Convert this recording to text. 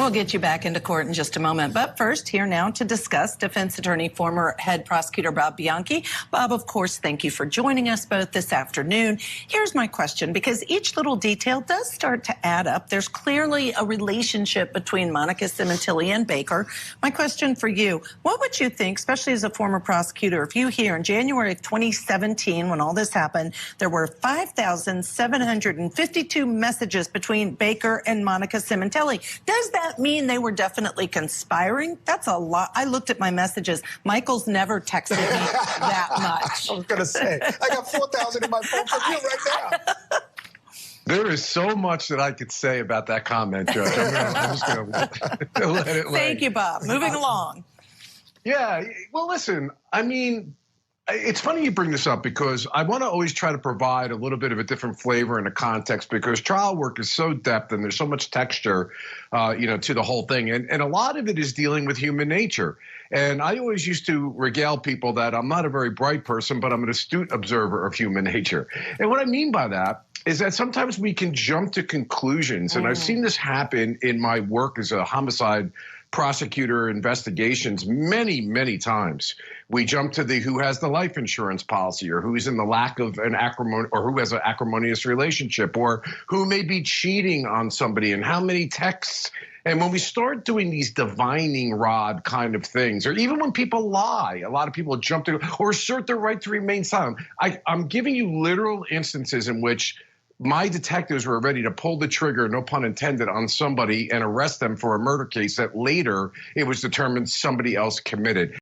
We'll get you back into court in just a moment. But first, here now to discuss defense attorney, former head prosecutor Bob Bianchi. Bob, of course, thank you for joining us both this afternoon. Here's my question, because each little detail does start to add up. There's clearly a relationship between Monica Sementilli and Baker. My question for you, what would you think, especially as a former prosecutor, if you hear in January of 2017, when all this happened, there were 5,752 messages between Baker and Monica Sementilli? Does that mean they were definitely conspiring? That's a lot. I looked at my messages. Michael's never texted me that much. I was going to say, I got 4,000 in my phone for you right now. There is so much that I could say about that comment, Judge. I'm just going to let it lay. Thank you, Bob. Moving along. Yeah, well, listen, I mean, it's funny you bring this up because I want to always try to provide a little bit of a different flavor and a context because trial work is so depth and there's so much texture, to the whole thing. And a lot of it is dealing with human nature. And I always used to regale people that I'm not a very bright person, but I'm an astute observer of human nature. And what I mean by that is that sometimes we can jump to conclusions. And I've seen this happen in my work as a homicide prosecutor investigations many, many times. We jump to the who has the life insurance policy or who's in the lack of an or who has an acrimonious relationship or who may be cheating on somebody and how many texts. And when we start doing these divining rod kind of things, or even when people lie, a lot of people jump to or assert their right to remain silent. I'm giving you literal instances in which my detectives were ready to pull the trigger, no pun intended, on somebody and arrest them for a murder case that later it was determined somebody else committed.